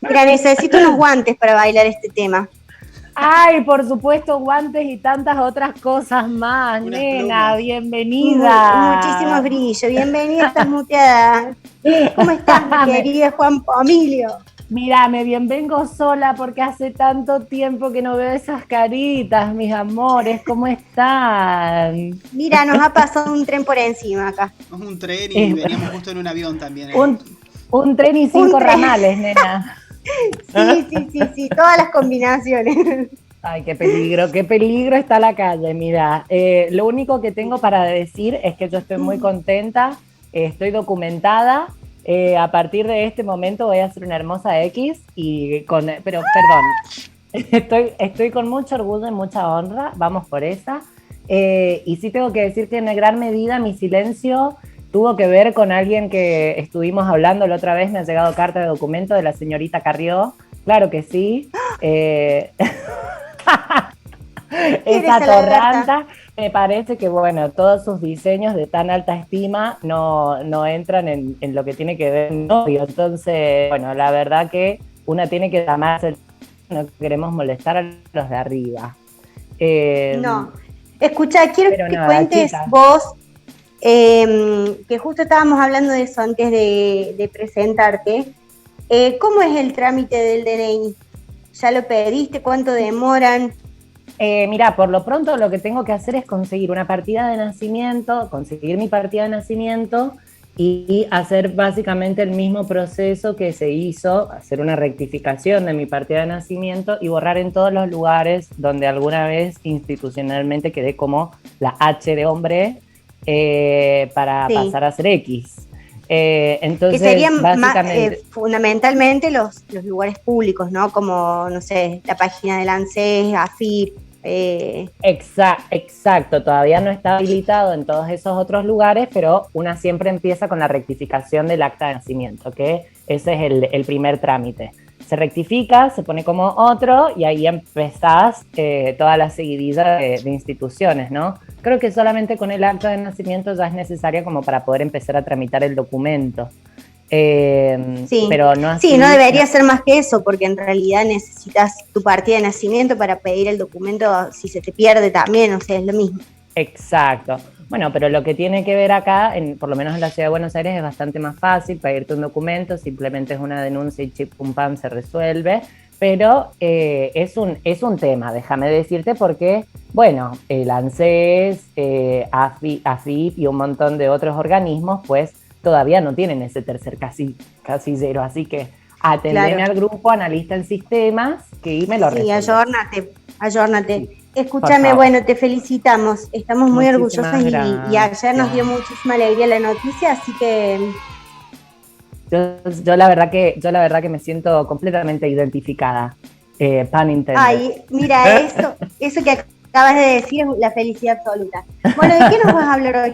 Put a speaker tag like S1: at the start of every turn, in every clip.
S1: Mira, necesito unos guantes para bailar este tema.
S2: Ay, por supuesto, guantes y tantas otras cosas más,
S3: Unas
S2: nena,
S3: plumas.
S1: Muchísimos
S2: bienvenida.
S1: brillos. Bienvenida, estás muteada. ¿Cómo estás, mi querida Juan Pomilio?
S2: Mira, me bien vengo sola porque hace tanto tiempo que no veo esas caritas, mis amores, ¿cómo están?
S1: Mira, nos ha pasado un tren por encima acá.
S3: Es un tren y
S2: Es
S3: veníamos justo en un avión también.
S2: un, un tren y
S1: Un
S2: cinco
S1: tren.
S2: ramales, nena.
S1: Sí, todas las combinaciones.
S2: Ay, qué peligro está la calle. Mira, lo único que tengo para decir es que yo estoy muy contenta, estoy documentada. A partir de este momento voy a hacer una hermosa X pero perdón, estoy con mucho orgullo y mucha honra, vamos por esa. Y sí tengo que decir que en gran medida mi silencio tuvo que ver con alguien que estuvimos hablando la otra vez, me ha llegado carta de documento de la señorita Carrió, claro que sí. Esa torranta, me parece que, bueno, todos sus diseños de tan alta estima no entran en lo que tiene que ver el novio. Entonces, bueno, la verdad que una tiene que llamarse, no queremos molestar a los de arriba.
S1: No. Escucha, quiero
S2: Pero
S1: que
S2: nada,
S1: cuentes
S2: chicas.
S1: vos, que justo estábamos hablando de eso antes de presentarte. ¿Cómo es el trámite del DNI? ¿Ya lo pediste? ¿Cuánto demoran?
S2: Mira, por lo pronto lo que tengo que hacer es conseguir una partida de nacimiento, conseguir mi partida de nacimiento y hacer básicamente el mismo proceso que se hizo, hacer una rectificación de mi partida de nacimiento y borrar en todos los lugares donde alguna vez institucionalmente quedé como la H de hombre para pasar a ser X. Entonces,
S1: que serían
S2: básicamente...
S1: fundamentalmente los lugares públicos, ¿no? Como, no sé, la página del ANSES, AFIP.
S2: Exacto, todavía no está habilitado en todos esos otros lugares, pero una siempre empieza con la rectificación del acta de nacimiento, que ese es el primer trámite. Se rectifica, se pone como otro y ahí empezás toda la seguidilla de instituciones, ¿no? Creo que solamente con el acta de nacimiento ya es necesaria como para poder empezar a tramitar el documento.
S1: Sí,
S2: Pero no así.
S1: sí, no debería ser más que eso, porque en realidad necesitas tu partida de nacimiento para pedir el documento si se te pierde también, o sea, es lo mismo.
S2: Exacto. Bueno, pero lo que tiene que ver acá, por lo menos en la Ciudad de Buenos Aires, es bastante más fácil pedirte un documento, simplemente es una denuncia y chip pum pam se resuelve, pero es un tema, déjame decirte, porque, bueno, el ANSES, AFIP y un montón de otros organismos, pues todavía no tienen ese tercer casillero, así que atendeme al grupo, analista en sistemas, que me lo resuelve. Sí,
S1: ayórnate. Escúchame, bueno, te felicitamos, estamos muy orgullosas y ayer nos dio muchísima alegría la noticia, así que...
S2: Yo la verdad que me siento completamente identificada, pan intended.
S1: Ay, mira, eso que acabas de decir es la felicidad absoluta. Bueno, ¿de qué nos vas a hablar hoy?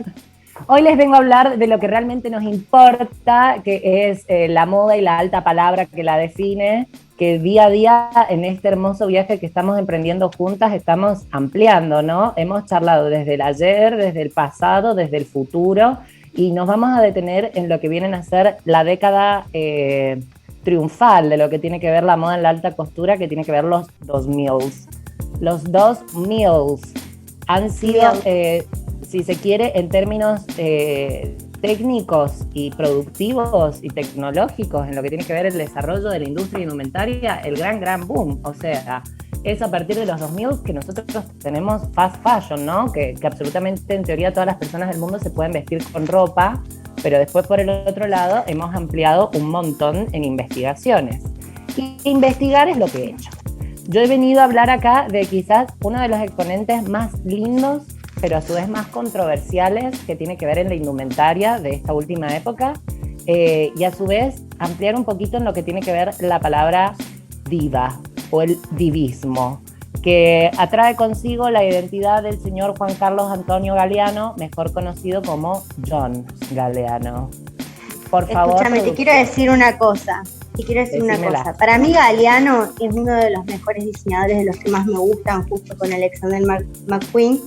S2: Hoy les vengo a hablar de lo que realmente nos importa, que es la moda y la alta palabra que la define, que día a día en este hermoso viaje que estamos emprendiendo juntas estamos ampliando, ¿no? Hemos charlado desde el ayer, desde el pasado, desde el futuro, y nos vamos a detener en lo que vienen a ser la década triunfal de lo que tiene que ver la moda en la alta costura, que tiene que ver los 2000. Los 2000 han sido... si se quiere, en términos técnicos y productivos y tecnológicos, en lo que tiene que ver el desarrollo de la industria indumentaria, el gran boom. O sea, es a partir de los 2000 que nosotros tenemos fast fashion, ¿no? Que absolutamente, en teoría, todas las personas del mundo se pueden vestir con ropa, pero después, por el otro lado, hemos ampliado un montón en investigaciones. Y investigar es lo que he hecho. Yo he venido a hablar acá de quizás uno de los exponentes más lindos, pero a su vez más controversiales, que tiene que ver en la indumentaria de esta última época, y a su vez ampliar un poquito en lo que tiene que ver la palabra diva o el divismo, que atrae consigo la identidad del señor Juan Carlos Antonio Galeano, mejor conocido como John Galeano. Por favor.
S1: Escúchame, te quiero decir una cosa. Para mí Galeano es uno de los mejores diseñadores, de los que más me gustan, justo con Alexander McQueen.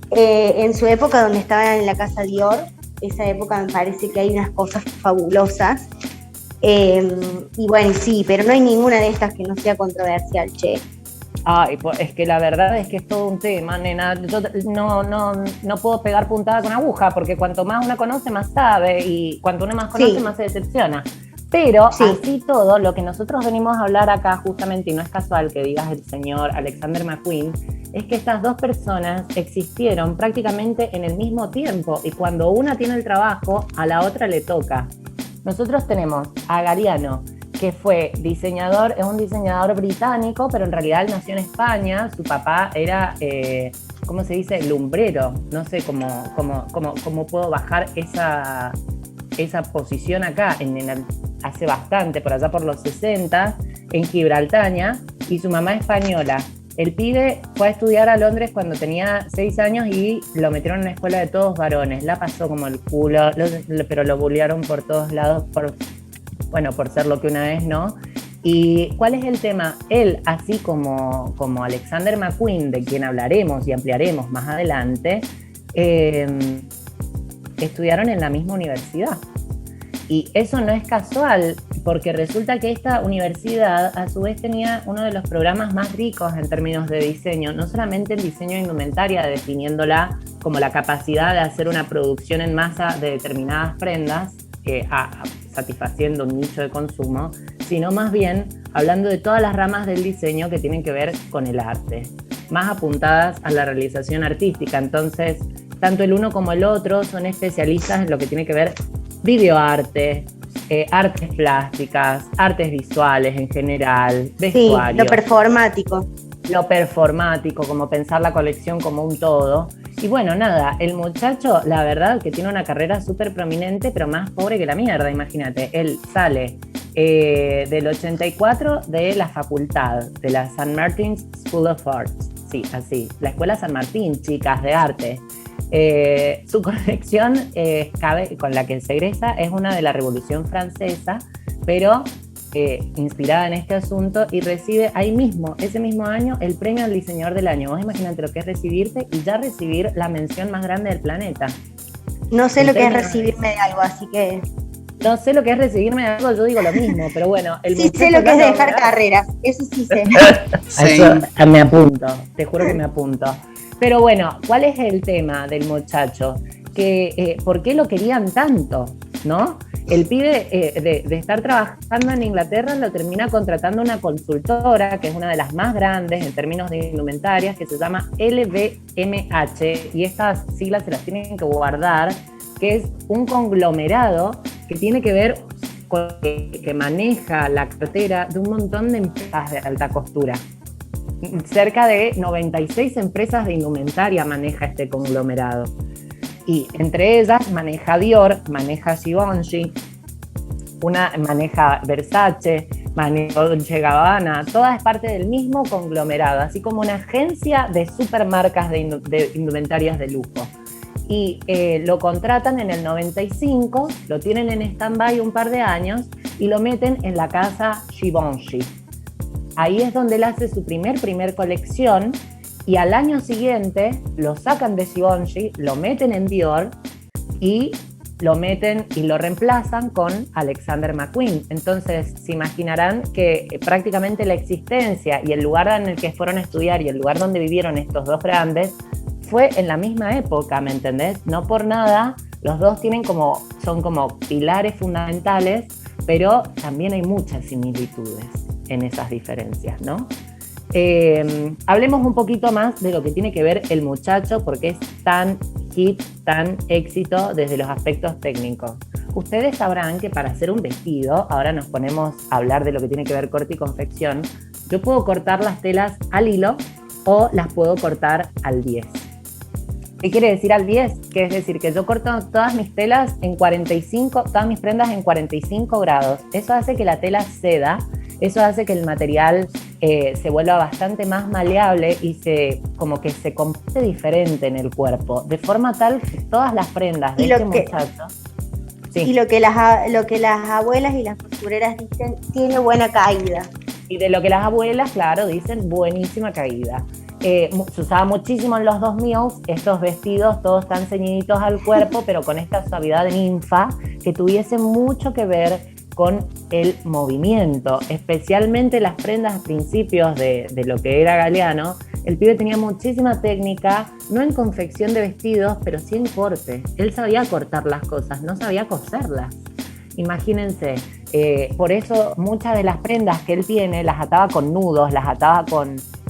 S1: En su época, donde estaba en la casa Dior, esa época me parece que hay unas cosas fabulosas. Y bueno, sí, pero no hay ninguna de estas que no sea controversial, che.
S2: Ay, pues es que la verdad es que es todo un tema, nena. Yo no puedo pegar puntada con aguja, porque cuanto más una conoce, más sabe, y cuanto una más conoce,
S1: Sí.
S2: más se decepciona. Pero
S1: Sí.
S2: así todo, lo que nosotros venimos a hablar acá justamente, y no es casual que digas el señor Alexander McQueen, es que estas dos personas existieron prácticamente en el mismo tiempo, y cuando una tiene el trabajo, a la otra le toca. Nosotros tenemos a Galliano, que fue diseñador, es un diseñador británico, pero en realidad él nació en España. Su papá era, ¿cómo se dice? Lumbrero. No sé cómo puedo bajar esa posición acá, hace bastante, por allá por los 60, en Gibraltar, y su mamá española. El pibe fue a estudiar a Londres cuando tenía 6 años y lo metieron en una escuela de todos varones. La pasó como el culo, pero lo bullearon por todos lados por ser lo que una vez, ¿no? ¿Y cuál es el tema? Él, así como Alexander McQueen, de quien hablaremos y ampliaremos más adelante, estudiaron en la misma universidad. Y eso no es casual, porque resulta que esta universidad a su vez tenía uno de los programas más ricos en términos de diseño, no solamente en diseño de indumentaria, definiéndola como la capacidad de hacer una producción en masa de determinadas prendas, satisfaciendo un nicho de consumo, sino más bien hablando de todas las ramas del diseño que tienen que ver con el arte, más apuntadas a la realización artística. Entonces, tanto el uno como el otro son especialistas en lo que tiene que ver videoarte, artes plásticas, artes visuales en general, vestuario.
S1: Sí, lo performático.
S2: Lo performático, como pensar la colección como un todo. Y bueno, nada, el muchacho, la verdad que tiene una carrera súper prominente, pero más pobre que la mierda, imagínate. Él sale del 84 de la facultad, de la St. Martin's School of Arts. Sí, así, la Escuela San Martín, chicas, de arte. Su conexión con la que se egresa es una de la Revolución Francesa, pero inspirada en este asunto, y recibe ahí mismo, ese mismo año, el premio al diseñador del año. Vos imagínate lo que es recibirte y ya recibir la mención más grande del planeta.
S1: No sé lo que es recibirme de algo, así que...
S2: No sé lo que es recibirme de algo, yo digo lo mismo, pero bueno.
S1: Sí sé lo que es dejar carreras, eso sí sé.
S2: Eso me apunto, te juro que me apunto. Pero bueno, ¿cuál es el tema del muchacho? ¿Por qué lo querían tanto? ¿No? El pibe de estar trabajando en Inglaterra lo termina contratando una consultora que es una de las más grandes en términos de indumentarias, que se llama LVMH, y estas siglas se las tienen que guardar, que es un conglomerado que tiene que ver con que maneja la cartera de un montón de empresas de alta costura. Cerca de 96 empresas de indumentaria maneja este conglomerado. Y entre ellas maneja Dior, maneja Givenchy, maneja Versace, maneja Dolce & Gabbana, toda es parte del mismo conglomerado, así como una agencia de supermarcas de indumentarias de lujo. Y lo contratan en el 95, lo tienen en stand-by un par de años y lo meten en la casa Givenchy. Ahí es donde él hace su primer colección, y al año siguiente lo sacan de Givenchy, lo meten en Dior y lo reemplazan con Alexander McQueen. Entonces se imaginarán que prácticamente la existencia y el lugar en el que fueron a estudiar y el lugar donde vivieron estos dos grandes fue en la misma época, ¿me entendés? No por nada, los dos son como pilares fundamentales, pero también hay muchas similitudes en esas diferencias, ¿no? Hablemos un poquito más de lo que tiene que ver el muchacho, porque es tan hit, tan éxito desde los aspectos técnicos. Ustedes sabrán que para hacer un vestido, ahora nos ponemos a hablar de lo que tiene que ver corte y confección, yo puedo cortar las telas al hilo o las puedo cortar al 10. ¿Qué quiere decir al 10? Que es decir, que yo corto todas mis telas en 45, todas mis prendas en 45 grados. Eso hace que la tela ceda, eso hace que el material se vuelva bastante más maleable y como que se comporte diferente en el cuerpo, de forma tal que todas las prendas de este muchacho... Sí.
S1: Y lo que las abuelas y las costureras dicen, tiene buena caída.
S2: Y de lo que las abuelas, claro, dicen buenísima caída. Se usaba muchísimo en los 2000 estos vestidos todos tan ceñiditos al cuerpo, pero con esta suavidad de ninfa que tuviese mucho que ver con el movimiento, especialmente las prendas a principios de lo que era Galeano. El pibe tenía muchísima técnica, no en confección de vestidos, pero sí en corte. Él sabía cortar las cosas, no sabía coserlas. Imagínense, por eso muchas de las prendas que él tiene las ataba con nudos, las ataba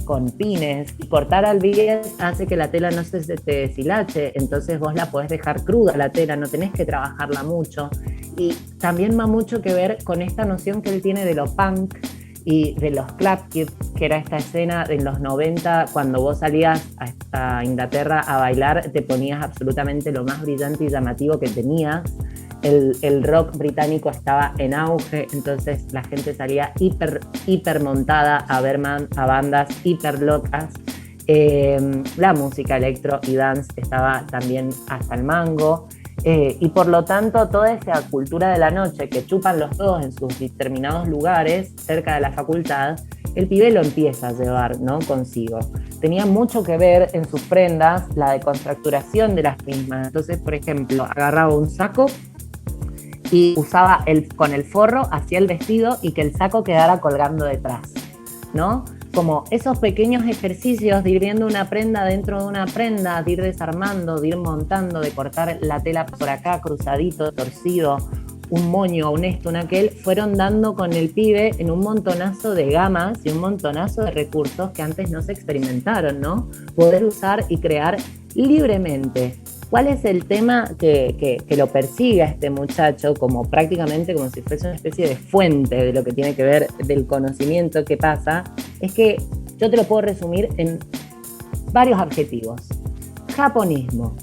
S2: con pines, y cortar al bies hace que la tela no se te deshilache, entonces vos la podés dejar cruda la tela, no tenés que trabajarla mucho. Y también va mucho que ver con esta noción que él tiene de lo punk y de los club kids, que era esta escena en los 90, cuando vos salías a Inglaterra a bailar, te ponías absolutamente lo más brillante y llamativo que tenías. El rock británico estaba en auge, entonces la gente salía hiper montada a ver a bandas hiper locas. La música electro y dance estaba también hasta el mango. Y por lo tanto toda esa cultura de la noche que chupan los dos en sus determinados lugares cerca de la facultad, el pibe lo empieza a llevar, ¿no?, consigo. Tenía mucho que ver en sus prendas la decontracturación de las mismas. Entonces, por ejemplo, agarraba un saco y usaba con el forro hacia el vestido y que el saco quedara colgando detrás, ¿no? Como esos pequeños ejercicios de ir viendo una prenda dentro de una prenda, de ir desarmando, de ir montando, de cortar la tela por acá, cruzadito, torcido, un moño, un esto, un aquel, fueron dando con el pibe en un montonazo de gamas y un montonazo de recursos que antes no se experimentaron, ¿no? Poder usar y crear libremente. ¿Cuál es el tema que lo persigue a este muchacho como prácticamente como si fuese una especie de fuente de lo que tiene que ver del conocimiento que pasa? Es que yo te lo puedo resumir en varios adjetivos. Japonismo,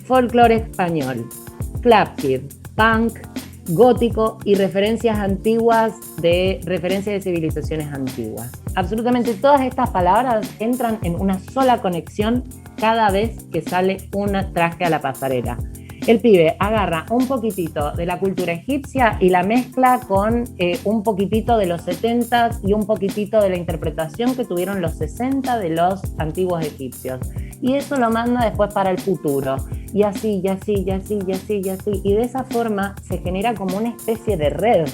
S2: folclore español, club kid, punk, gótico y referencias antiguas referencias de civilizaciones antiguas. Absolutamente todas estas palabras entran en una sola conexión cada vez que sale un traje a la pasarela. El pibe agarra un poquitito de la cultura egipcia y la mezcla con un poquitito de los 70s y un poquitito de la interpretación que tuvieron los 60 de los antiguos egipcios. Y eso lo manda después para el futuro. Y así, y así, y así, y así, y así. Y de esa forma se genera como una especie de red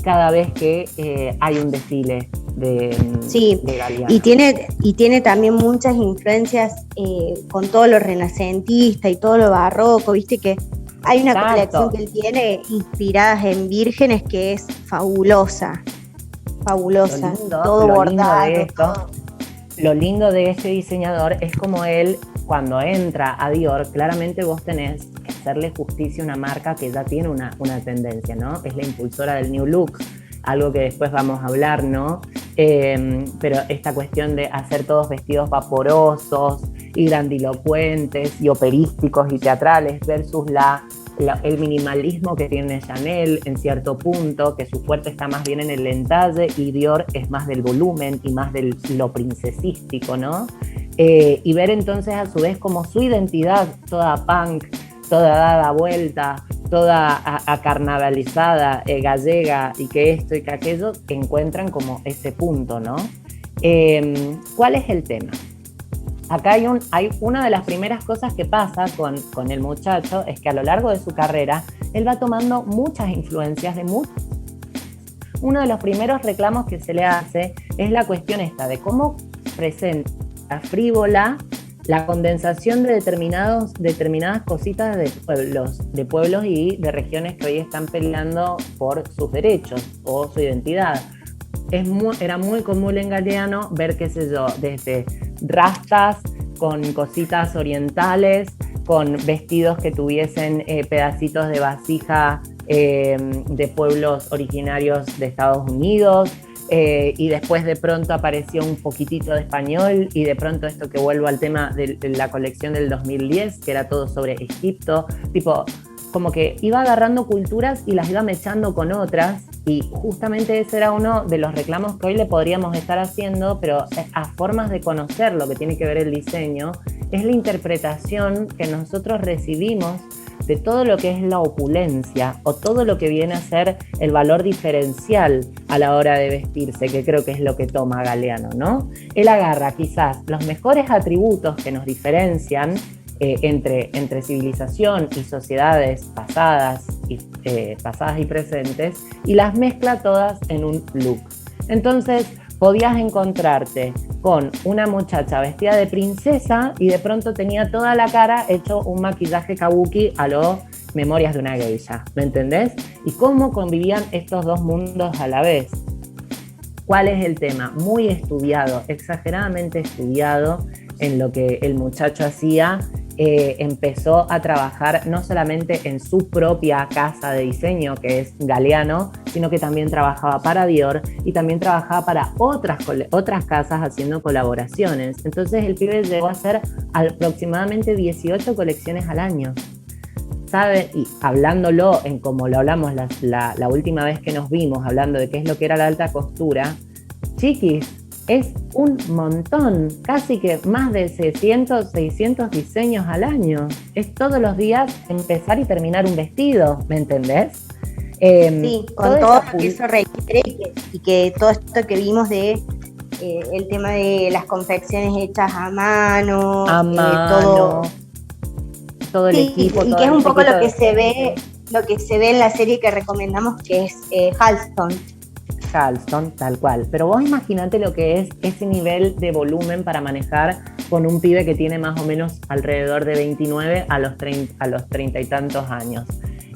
S2: cada vez que hay un desfile de Galeano.
S1: Y tiene también muchas influencias con todo lo renacentista y todo lo barroco, viste que hay una colección que él tiene inspiradas en vírgenes que es fabulosa, todo bordado.
S2: Lo lindo de este diseñador es como él, cuando entra a Dior, claramente vos tenés que hacerle justicia a una marca que ya tiene una tendencia, ¿no? Es la impulsora del New Look, algo que después vamos a hablar, ¿no? Pero esta cuestión de hacer todos vestidos vaporosos y grandilocuentes y operísticos y teatrales versus el minimalismo que tiene Chanel en cierto punto, que su fuerte está más bien en el detalle y Dior es más del volumen y más de lo princesístico, ¿no? Y ver entonces a su vez como su identidad toda punk, toda dada vuelta, toda acarnavalizada, gallega, y que esto y que aquello, encuentran como ese punto, ¿no? ¿Cuál es el tema? Acá hay una de las primeras cosas que pasa con el muchacho, es que a lo largo de su carrera, él va tomando muchas influencias de muchos. Uno de los primeros reclamos que se le hace es la cuestión esta de cómo presenta frívola la condensación de determinadas cositas de pueblos y de regiones que hoy están peleando por sus derechos o su identidad. Era muy común en Galeano ver, qué sé yo, desde rastas con cositas orientales, con vestidos que tuviesen pedacitos de vasija de pueblos originarios de Estados Unidos, y después de pronto apareció un poquitito de español, y de pronto esto que vuelvo al tema de la colección del 2010, que era todo sobre Egipto, tipo, como que iba agarrando culturas y las iba mechando con otras, y justamente ese era uno de los reclamos que hoy le podríamos estar haciendo, pero a formas de conocer lo que tiene que ver el diseño, es la interpretación que nosotros recibimos de todo lo que es la opulencia o todo lo que viene a ser el valor diferencial a la hora de vestirse, que creo que es lo que toma Galeano, ¿no? Él agarra quizás los mejores atributos que nos diferencian entre civilización y sociedades pasadas pasadas y presentes, y las mezcla todas en un look. Entonces podías encontrarte con una muchacha vestida de princesa y de pronto tenía toda la cara hecho un maquillaje kabuki a lo Memorias de una geisha, ¿me entendés? Y cómo convivían estos dos mundos a la vez. ¿Cuál es el tema? Muy estudiado, exageradamente estudiado en lo que el muchacho hacía. Empezó a trabajar no solamente en su propia casa de diseño, que es Galliano, sino que también trabajaba para Dior y también trabajaba para otras casas haciendo colaboraciones. Entonces el pibe llegó a hacer aproximadamente 18 colecciones al año. ¿Sabe? Y hablándolo en como lo hablamos la última vez que nos vimos, hablando de qué es lo que era la alta costura, chiquis, es un montón, casi que más de 600 diseños al año. Es todos los días empezar y terminar un vestido, ¿me entendés?
S1: Sí, con todo lo que eso requiere y que todo esto que vimos de el tema de las confecciones hechas a mano, todo el equipo. Y que es un poco lo que se ve en la serie que recomendamos, que es
S2: Halston, tal cual. Pero vos imaginate lo que es ese nivel de volumen para manejar con un pibe que tiene más o menos alrededor de 29 a los 30 y tantos años.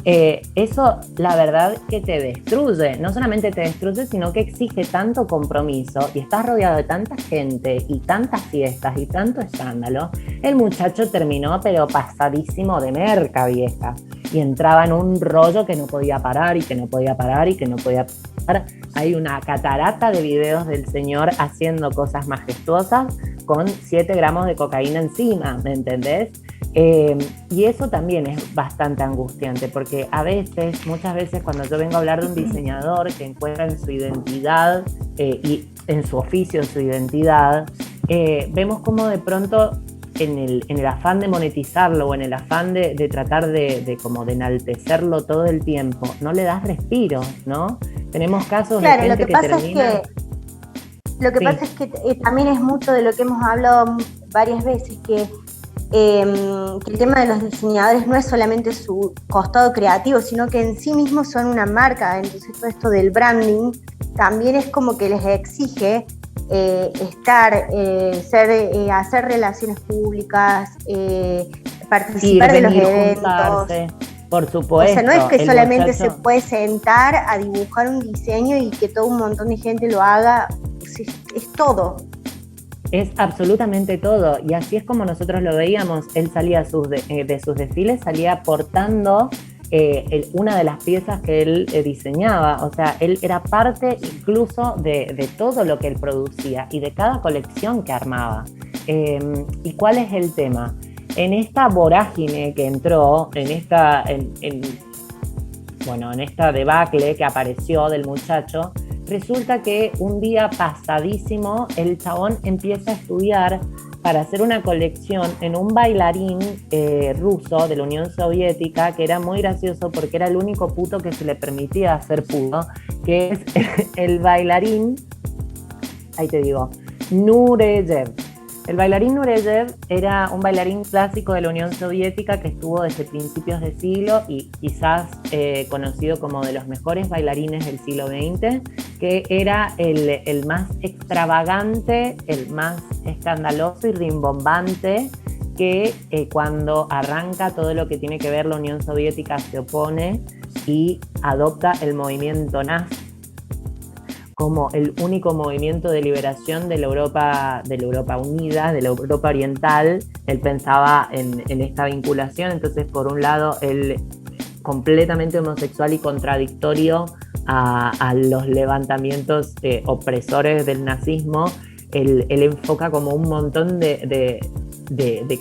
S2: Eso, la verdad, que te destruye. No solamente te destruye, sino que exige tanto compromiso y estás rodeado de tanta gente y tantas fiestas y tanto escándalo. El muchacho terminó, pero pasadísimo de merca, vieja. Y entraba en un rollo que no podía parar y que no podía parar y que no podía parar. Hay una catarata de videos del señor haciendo cosas majestuosas con 7 gramos de cocaína encima, ¿me entendés? Y eso también es bastante angustiante, porque muchas veces cuando yo vengo a hablar de un diseñador que encuentra en su identidad y en su oficio su identidad, vemos como de pronto en el afán de monetizarlo o en el afán de tratar de enaltecerlo todo el tiempo, no le das respiro, ¿no? Tenemos casos de gente que termina...
S1: Lo que pasa es que también es mucho de lo que hemos hablado varias veces, que el tema de los diseñadores no es solamente su costado creativo, sino que en sí mismos son una marca. Entonces todo esto del branding también es como que les exige hacer relaciones públicas, participar de los eventos.
S2: Juntarse, por supuesto.
S1: O sea, no es que solamente se puede sentar a dibujar un diseño y que todo un montón de gente lo haga, es todo.
S2: Es absolutamente todo, y así es como nosotros lo veíamos. Él salía de sus desfiles, salía portando una de las piezas que él diseñaba. O sea, él era parte incluso de todo lo que él producía y de cada colección que armaba. ¿Y cuál es el tema? En esta vorágine que entró, en esta debacle que apareció del muchacho, resulta que un día pasadísimo el chabón empieza a estudiar para hacer una colección en un bailarín ruso de la Unión Soviética, que era muy gracioso porque era el único puto que se le permitía hacer puto, que es el bailarín, ahí te digo, Nureyev. El bailarín Nureyev era un bailarín clásico de la Unión Soviética que estuvo desde principios de siglo y quizás conocido como de los mejores bailarines del siglo XX, que era el más extravagante, el más escandaloso y rimbombante, que cuando arranca todo lo que tiene que ver la Unión Soviética se opone y adopta el movimiento nazi como el único movimiento de liberación de la Europa unida, de la Europa oriental. Él pensaba en esta vinculación. Entonces, por un lado, él completamente homosexual y contradictorio a los levantamientos opresores del nazismo, él enfoca como un montón de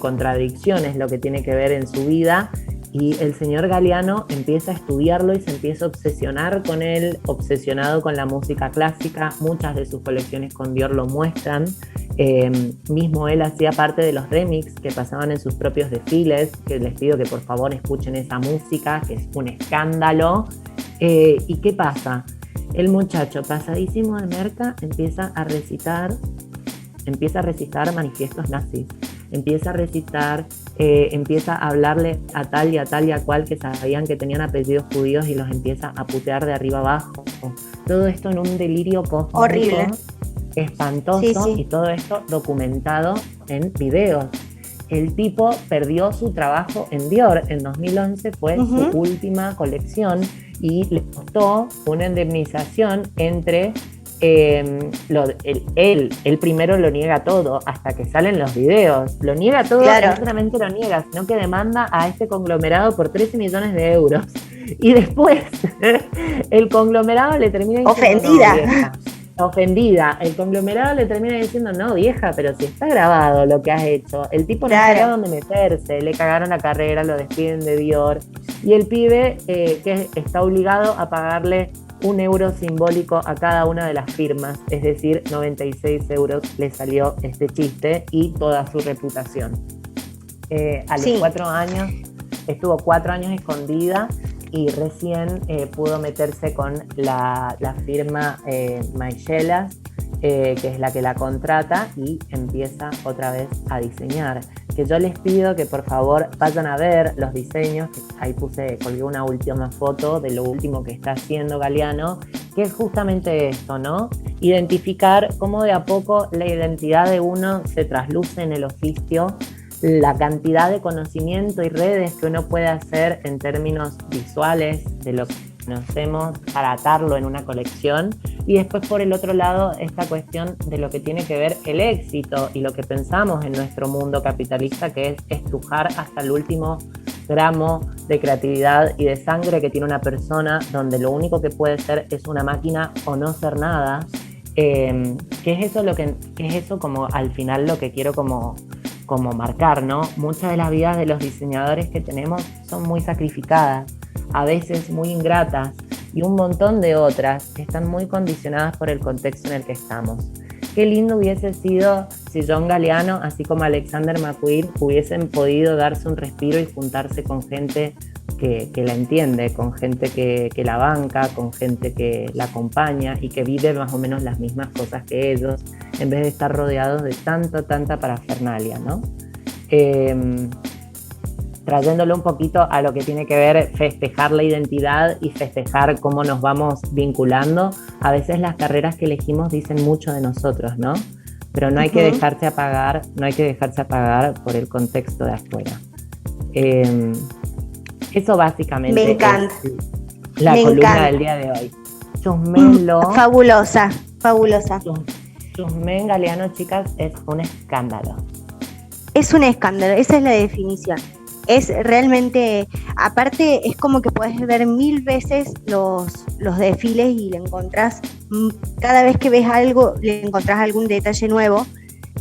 S2: contradicciones lo que tiene que ver en su vida. Y el señor Galliano empieza a estudiarlo y se empieza a obsesionar con él, obsesionado con la música clásica. Muchas de sus colecciones con Dior lo muestran. Mismo él hacía parte de los remix que pasaban en sus propios desfiles, que les pido que por favor escuchen esa música, que es un escándalo. ¿Y qué pasa? El muchacho, pasadísimo de merca, empieza a recitar manifiestos nazis. Empieza a recitar empieza a hablarle a tal y a tal y a cual que sabían que tenían apellidos judíos y los empieza a putear de arriba abajo. Todo esto en un delirio cósmico
S1: horrible,
S2: espantoso,
S1: sí, sí.
S2: y todo esto documentado en videos. El tipo perdió su trabajo en Dior. En 2011 fue su última colección y le costó una indemnización entre... él primero lo niega todo hasta que salen los videos, lo niega todo,
S1: Claro.
S2: No solamente lo niega, sino que demanda a este conglomerado por 13 millones de euros y después el conglomerado le termina diciendo ofendida, el conglomerado le termina diciendo no vieja, pero si está grabado lo que has hecho, el tipo no sabía dónde meterse, le cagaron la carrera, lo despiden de Dior y el pibe que está obligado a pagarle €1 simbólico a cada una de las firmas, es decir, 96 euros le salió este chiste y toda su reputación. A los 4 años, estuvo 4 años escondida y recién pudo meterse con la firma Maychelas, que es la que la contrata y empieza otra vez a diseñar. Que yo les pido que por favor vayan a ver los diseños, que ahí colgué una última foto de lo último que está haciendo Galeano, que es justamente esto, ¿no? Identificar cómo de a poco la identidad de uno se trasluce en el oficio, la cantidad de conocimiento y redes que uno puede hacer en términos visuales de lo que conocemos para atarlo en una colección, y después por el otro lado esta cuestión de lo que tiene que ver el éxito y lo que pensamos en nuestro mundo capitalista, que es estrujar hasta el último gramo de creatividad y de sangre que tiene una persona, donde lo único que puede ser es una máquina o no ser nada, que es eso como al final lo que quiero como marcar, ¿no? Muchas de las vidas de los diseñadores que tenemos son muy sacrificadas, a veces muy ingratas, y un montón de otras que están muy condicionadas por el contexto en el que estamos. Qué lindo hubiese sido si John Galliano, así como Alexander McQueen, hubiesen podido darse un respiro y juntarse con gente que la entiende, con gente que la banca, con gente que la acompaña y que vive más o menos las mismas cosas que ellos, en vez de estar rodeados de tanta parafernalia, ¿no? Trayéndolo un poquito a lo que tiene que ver festejar la identidad y festejar cómo nos vamos vinculando. A veces las carreras que elegimos dicen mucho de nosotros, ¿no? Pero no hay que dejarse apagar, por el contexto de afuera. Eso básicamente
S1: me encanta.
S2: Es la columna del día de hoy. Chusmenlo.
S1: Fabulosa.
S2: Chusmen Galeano, chicas, es un escándalo.
S1: Es un escándalo, esa es la definición. Es realmente, aparte es como que podés ver 1000 veces los desfiles y le encontrás, cada vez que ves algo, le encontrás algún detalle nuevo.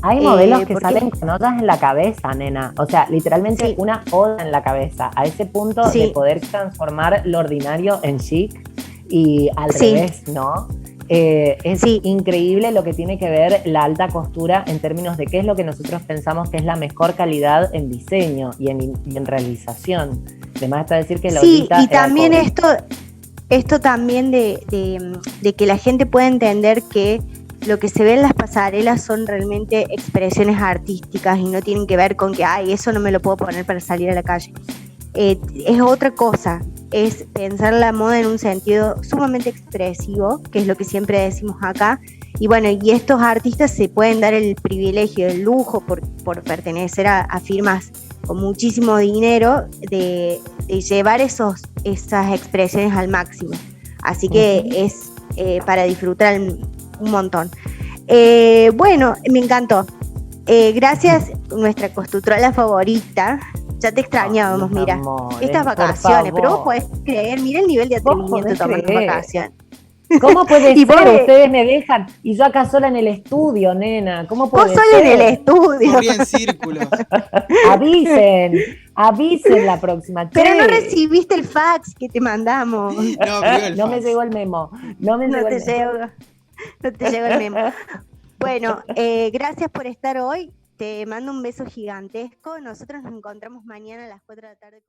S2: Hay modelos que salen con ollas en la cabeza, nena. O sea, literalmente una oda en la cabeza. A ese punto de poder transformar lo ordinario en chic y al revés, ¿no? Es increíble lo que tiene que ver la alta costura en términos de qué es lo que nosotros pensamos que es la mejor calidad en diseño y en realización. Además está decir que la ollita
S1: y también esto también de que la gente pueda entender que lo que se ve en las pasarelas son realmente expresiones artísticas y no tienen que ver con que eso no me lo puedo poner para salir a la calle. Es otra cosa, es pensar la moda en un sentido sumamente expresivo, que es lo que siempre decimos acá, y bueno, y estos artistas se pueden dar el privilegio, el lujo por pertenecer a firmas con muchísimo dinero de llevar esas expresiones al máximo, así que es para disfrutar un montón. Bueno, me encantó. Gracias, nuestra constructora favorita. Ya te extrañábamos, mira,
S2: amores,
S1: estas vacaciones, pero vos podés creer, mira el nivel de atrevimiento tomando vacaciones.
S2: ¿Cómo puede ser? Ustedes me dejan y yo acá sola en el estudio, nena. ¿Cómo puede ser?
S1: Vos sola en el estudio.
S3: Corrí en círculos.
S2: Avisen la próxima.
S1: Pero no recibiste el fax que te mandamos.
S2: No me llegó el memo. No
S1: te llegó el memo. Bueno, gracias por estar hoy. Te mando un beso gigantesco. Nosotros nos encontramos mañana a las 4 de la tarde.